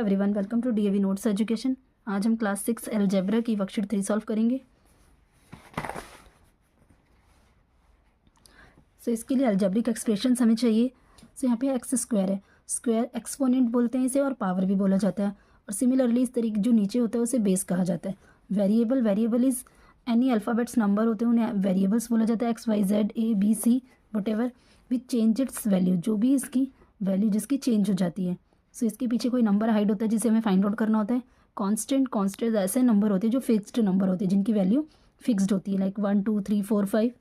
Everyone, welcome to DAV notes education. आज हम class 6 algebra की वर्कशीट 3 सॉल्व करेंगे। इसके लिए अलजेब्रिक एक्सप्रेशंस हमें चाहिए। यहाँ पे एक्स स्क्वायर है, स्क्वायर एक्सपोनेंट बोलते हैं इसे और पावर भी बोला जाता है। और सिमिलरली इस तरीके जो नीचे होता है उसे बेस कहा जाता है। Variable is any alphabets number होते हैं उन्हें वेरिएबल्स बोला जाता है। X y z a b c whatever which change its value, जो भी इसकी वैल्यू जिसकी चेंज हो जाती है। इसके पीछे कोई नंबर हाइड होता है जिसे हमें फाइंड आउट करना होता है। कांस्टेंट ऐसे नंबर होते हैं जो फिक्स्ड नंबर होते हैं, जिनकी वैल्यू फिक्स्ड होती है, लाइक 1 2 3 4 5।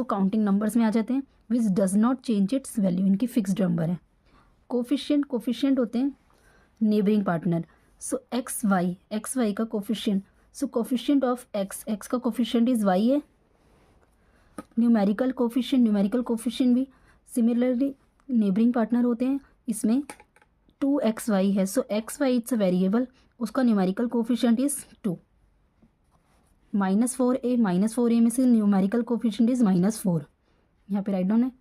काउंटिंग नंबर्स में आ जाते हैं। Which does not change its value, इनकी फिक्स्ड नंबर है। कोफिशिएंट होते हैं नेबरिंग पार्टनर। एक्स वाई का कोफिशिएंट, कोफिशिएंट ऑफ एक्स का कोफिशिएंट इज वाई है। न्यूमेरिकल कोफिशिएंट भी सिमिलरली नेबरिंग पार्टनर होते हैं। इसमें 2xy है, xy इट्स अ वेरिएबल, उसका न्यूमेरिकल कोफिशिएंट इज 2। -4a में से न्यूमेरिकल कोफिशिएंट इज -4, यहाँ पे राइट डाउन है।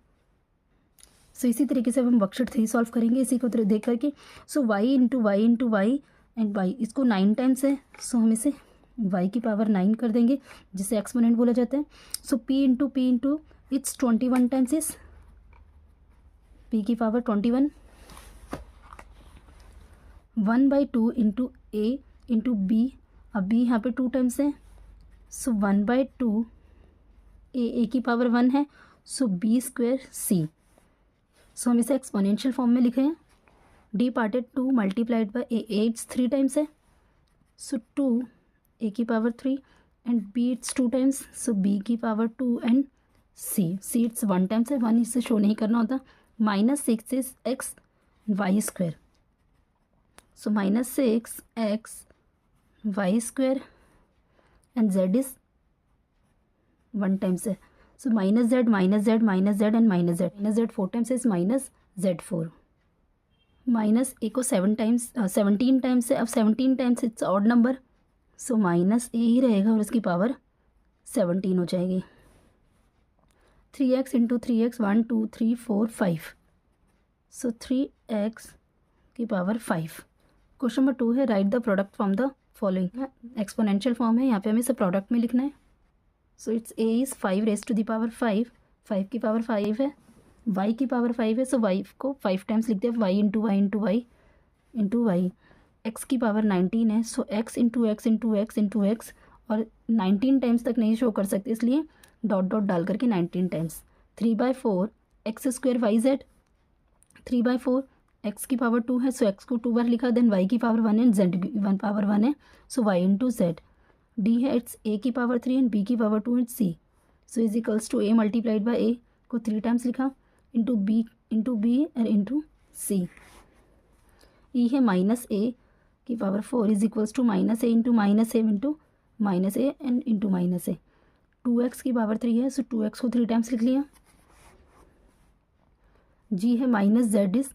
इसी तरीके से हम वर्कशीट 3 सॉल्व करेंगे इसी को देख करके। y into y and y, इसको 9 टाइम्स है, हम इसे y की पावर 9 कर देंगे, जिसे एक्सपोनेंट बोला जाता है। p into its 21 times is p की power 21। 1/2 into a into b, अब b यहाँ पे 2 टाइम्स है, 1/2 a की पावर 1 है, b स्क्वायर c। हम इसे एक्सपोनेंशियल फॉर्म में लिखे हैं। d parted 2 multiplied by a it's 3 times है, 2 a की power 3 and b it's 2 times, b की power 2 and c it's 1 times है, 1 इससे शो नहीं करना होता। -6 is x y square, -6x y square and z is 1 times है, -z and -z 4 times is -z4। -a को 17 times है, अब 17 times it's odd number, -a ही रहेगा और इसकी पावर 17 हो जाएगी। 3x इंटू 3x 1 2 3 4 5, 3x की पावर 5। क्वेश्चन नंबर 2 है, write the product from the following. Exponential form है, यहाँ पे हमें इसे प्रोडक्ट में लिखना है। It's a is 5 raise to the power 5, 5 की पावर 5 है, y की पावर 5 है, y को 5 टाइम्स लिखते हैं, y इंटू y। x की पावर 19 है, x इंटू x और 19 टाइम्स तक नहीं शो कर सकते, इसलिए डॉट डाल करके 19 times. 3/4 x square y z, 3/4 x की पावर 2 है, x को 2 बार लिखा, देन y की पावर 1 एंड z की 1 पावर 1 है, y इंटू जेड। d है, इट्स a की पावर 3 एंड b की power 2 and c, is equals to a multiplied by a को 3 टाइम्स लिखा, into b and into c। e है -a की power 4 is equals to -a into -a and into -a। 2x की power 3 है, 2x को 3 times लिख लिया। g है -z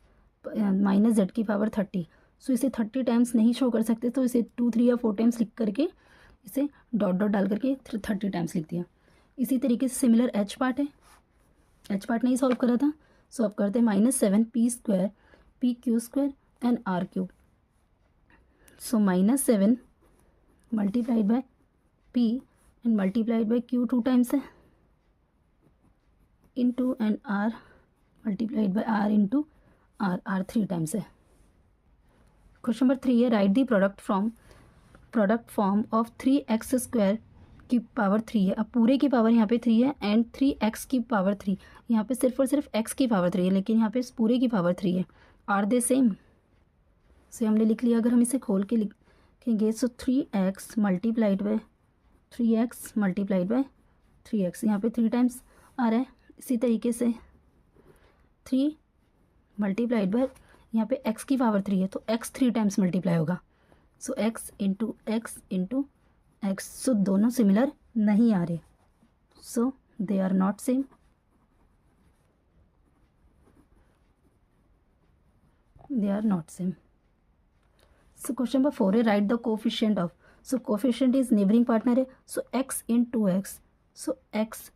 की पावर 30, इसे 30 टाइम्स नहीं शो कर सकते, तो इसे 2 3 या 4 टाइम्स लिख करके इसे डॉट डाल करके 30 टाइम्स लिख दिया। इसी तरीके से सिमिलर h पार्ट है, h पार्ट नहीं सॉल्व करा था, अब करते हैं -7 p square p q square and r cube. -7 multiplied by p and multiplied by q 2 times है, into and r multiplied by r into r 3 times है। Question number 3 है, write the product form of 3x square की power 3 है। अब पूरे की power यहाँ पे 3 है एंड 3x की पावर 3, यहाँ पे सिर्फ और सिर्फ x की पावर 3 है, लेकिन यहाँ पे पूरे की पावर 3 है। आर दे सेम, हमने लिख लिया। अगर हम इसे खोल के लिखेंगे 3x मल्टीप्लाइड बाय 3x, यहाँ पे 3 टाइम्स आ रहा है। इसी तरीके से 3 मल्टीप्लाइड बाय, यहाँ पे x की पावर 3 है, तो x 3 टाइम्स मल्टीप्लाई होगा, x इंटू x, दोनों सिमिलर नहीं आ रहे, they are not same. Question number 4 है, write the coefficient of. Coefficient is neighbouring partner है, x इंटू x,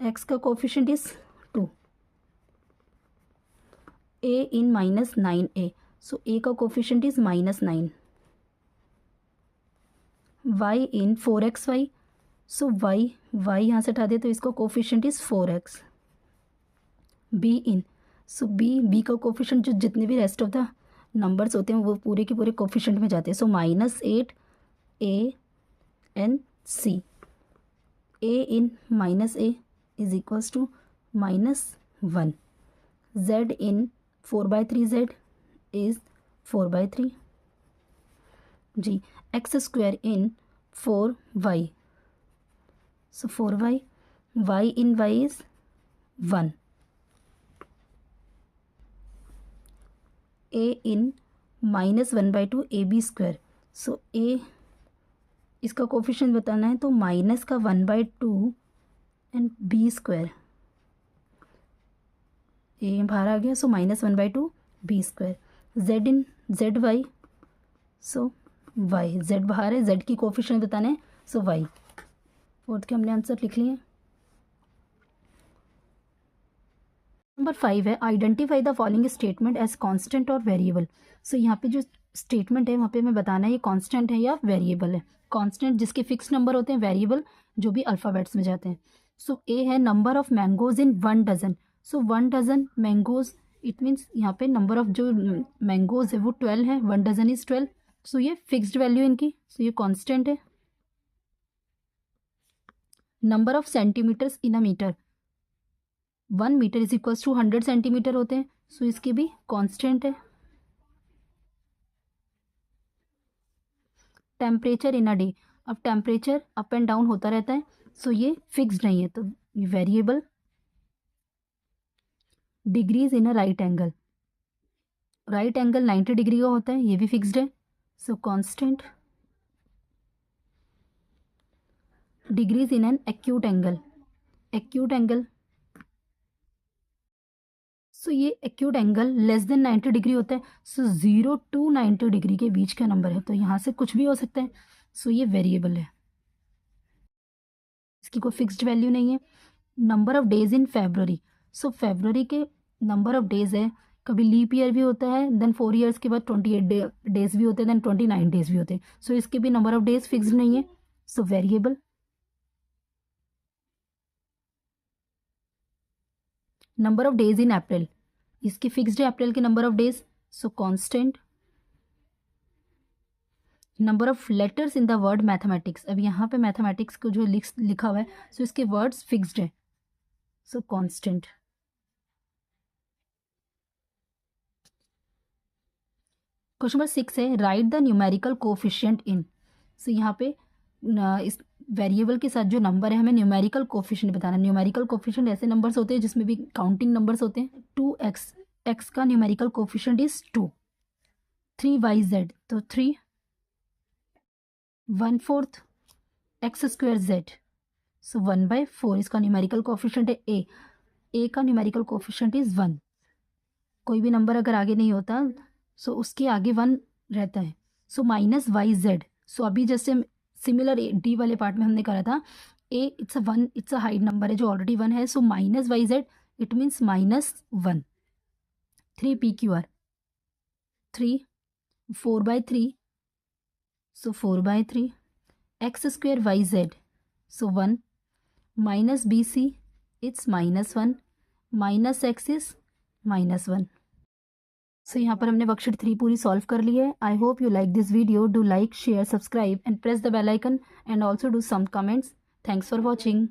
x का coefficient is 2, a in -9a, a का coefficient is -9, y in 4xy, so y यहाँ से हटा दे तो इसका coefficient is 4x. b in, so b का कोफिशिएंट जो जितने भी रेस्ट ऑफ द नंबर्स होते हैं वो पूरे के पूरे कोफिशिएंट में जाते हैं. So -8 a n c. a in -a is equals to -1. z in 4/3z is 4/3 z. X square in 4y, so 4y, y in y is 1. a in -1/2 ab square, so a इसका coefficient बताना है तो minus का 1/2 and b square, ए बाहर आ गया, सो -1/2 b square. z in zy, so y, z बाहर है, z की कोफिशिएंट बताना है, सो y. फोर्थ के हमने आंसर लिख लिए. नंबर 5 है identify the following statement as constant और वेरिएबल. सो यहाँ पे जो स्टेटमेंट है वहाँ पे हमें बताना है ये कांस्टेंट है या वेरिएबल है. कांस्टेंट जिसके फिक्स नंबर होते हैं, वेरिएबल जो भी अल्फ़ाबेट्स में जाते हैं. सो ए है number of mangoes in 1 dozen. So 1 dozen mangoes, it means यहाँ पे नंबर ऑफ जो मैंगोज है वो 12 है. 1 डजन इज़ 12. सो ये फिक्स्ड वैल्यू इनकी, सो ये कांस्टेंट है. Number of centimetres in a metre, 1 metre is equals to 100 centimetre होते हैं. सो इसकी भी कांस्टेंट है. टेम्परेचर इन अ डे, अब टेम्परेचर अप एंड डाउन होता रहता है, सो ये फिक्स्ड नहीं है तो ये variable. Degrees in a right angle, right angle 90 degree का होता है, ये भी फिक्स्ड है, so constant. Degrees in an acute angle, acute angle, so ये acute angle less than 90 degree होता है. सो 0 to 90 डिग्री के बीच का नंबर है, तो यहाँ से कुछ भी हो सकता है. सो ये वेरिएबल है, इसकी कोई फिक्स्ड वैल्यू नहीं है. Number of days in February, so February के नंबर ऑफ डेज है, कभी लीप ईयर भी होता है, देन 4 ईयर्स के बाद 28 डेज भी होते हैं, देन 29 डेज भी होते हैं. सो इसके भी नंबर ऑफ डेज फिक्स्ड नहीं है, so variable. Number of days in April, इसकी फिक्स्ड है अप्रैल के number of days, so constant. Number of letters in the word mathematics, अब यहाँ पे मैथमेटिक्स को जो लिखा हुआ है, सो इसके वर्ड्स फिक्स्ड है, सो कांस्टेंट. क्वेश्चन नंबर 6 है राइट द न्यूमेरिकल कोफिशिएंट इन. सो यहाँ पे इस वेरिएबल के साथ जो नंबर है हमें न्यूमेरिकल कोफिशिएंट बताना है. न्यूमेरिकल कोफिशिएंट ऐसे नंबर्स होते हैं जिसमें भी काउंटिंग नंबर्स होते हैं. 2x, x का न्यूमेरिकल कोफिशिएंट इज 2. 3yz, तो 3. 1/4 एक्स स्क्वायर जेड, सो 1/4 इसका न्यूमेरिकल कोफिशिएंट है. ए का न्यूमेरिकल कोफिशिएंट इज 1. कोई भी नंबर अगर आगे नहीं होता सो उसके आगे 1 रहता है. सो -yz, सो अभी जैसे सिमिलर डी वाले पार्ट में हमने करा था, ए इट्स अ हाइड नंबर है जो ऑलरेडी 1 है, सो -yz it means -1. 3pqr, 3. 4/3, so 4/3. X square yz, so 1. -bc it's -1. -x is -1. सो यहाँ पर हमने वर्कशीट 3 पूरी सॉल्व कर ली है. I hope you like this video. Do like, share, subscribe and press the bell icon and also do some comments. Thanks for watching.